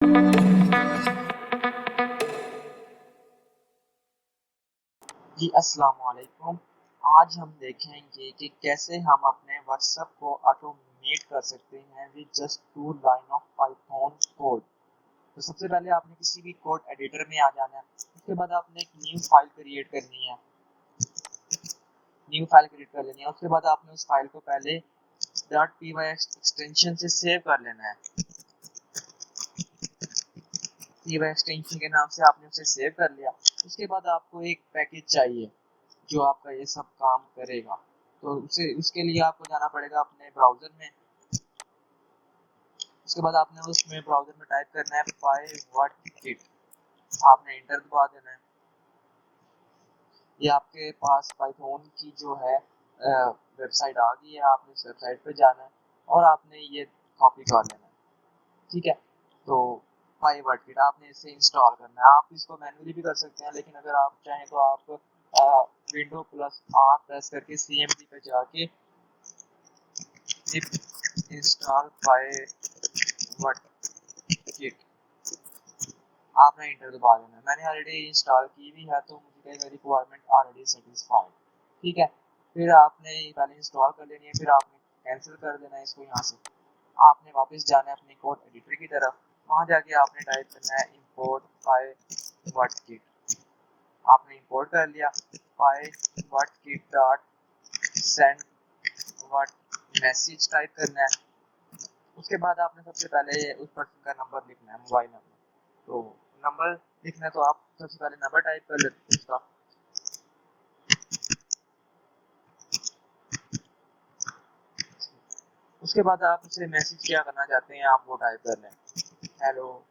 जी अस्सलाम वालेकुम। आज हम देखेंगे कि कैसे हम अपने व्हाट्सएप को ऑटोमेट कर सकते हैं with just 2 line of Python code. तो सबसे पहले आपने किसी भी कोड एडिटर में आ जाना है। उसके बाद आपने एक न्यू फाइल क्रिएट करनी है, न्यू फाइल क्रिएट कर लेनी है। उसके बाद आपने उस फाइल को पहले .py एक्सटेंशन से सेव कर लेना है। py एक्सटेंशन के नाम से आपने उसे सेव कर लिया। उसके बाद आपको एक पैकेज चाहिए जो आपका ये सब काम करेगा। तो उसके लिए आपको जाना पड़ेगा अपने ब्राउज़र में। उसके बाद आपने उसमें ब्राउज़र में टाइप करना है py आपने इंटर दबा देना है। ये आपके पास पाइथन की जो है वेबसाइट आ गई है। आपने इस वेबसाइट पे जाना है और आपने ये कॉपी कर लेना है। ठीक है, तो py आपने इसे इंस्टॉल करना है। आप इसको मैन्युअली भी कर सकते हैं, लेकिन अगर आप चाहें तो आप विंडो प्लस आर प्रेस करके cmd पे जाके इंस्टॉल py आपने इंटर दबा देना है। मैंने ऑलरेडी इंस्टॉल की हुई है तो मुझे रिक्वायरमेंट ऑलरेडी सेटिस्फाइड। ठीक है, फिर आपने पहले इंस्टॉल कर लेनी है, फिर आपने कैंसिल कर देना है इसको। यहाँ से आपने वापस जाना है अपने कोड एडिटर की तरफ। वहाँ जाके आपने टाइप करना है import py आपने इंपोर्ट कर लिया। py.send मैसेज टाइप करना है। उसके बाद आपने सबसे पहले उस पर्सन का नंबर लिखना है, मोबाइल नंबर। तो नंबर लिखना है तो आप सबसे पहले नंबर टाइप कर लेते हैं उसका। उसके बाद आप उसे मैसेज क्या करना चाहते हैं आप वो टाइप कर लें। Hello,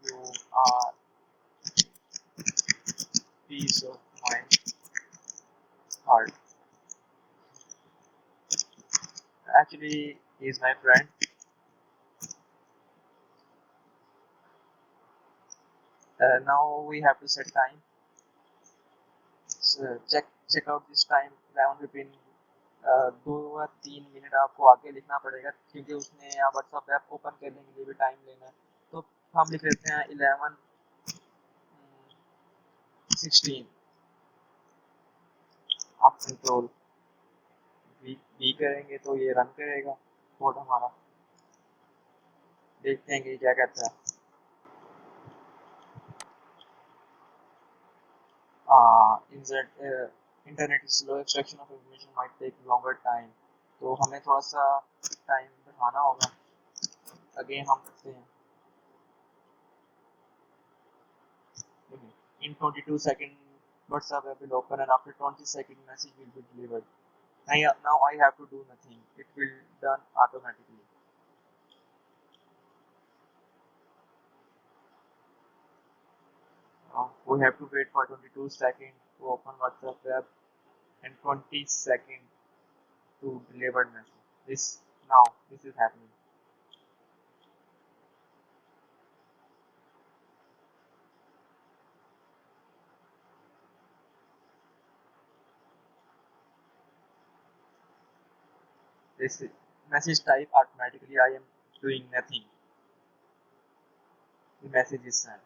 you are peace of mind heart, actually he is my friend. Now we have to set time. Check out this time 11:15। 2 या 3 मिनट आपको आगे लिखना पड़ेगा क्योंकि उसने यहाँ व्हाट्सएप ऐप ओपन करने के लिए भी टाइम लेना है। तो हम लिख लेते हैं 11:16। आप कंट्रोल बी करेंगे तो ये रन करेगा कोड हमारा। देखते हैं कि क्या कहता है। Internet slow, extraction of information might take longer time. तो हमें थोड़ा सा टाइम बढ़ाना होगा। अगेन हम करते हैं in 22 seconds WhatsApp app will open and after 20 seconds message will be delivered. Now I have to do nothing. It will done automatically. We have to wait for 22 seconds to open WhatsApp app and 20 seconds to deliver message. This is happening. This message type automatically. I am doing nothing. The message is sent.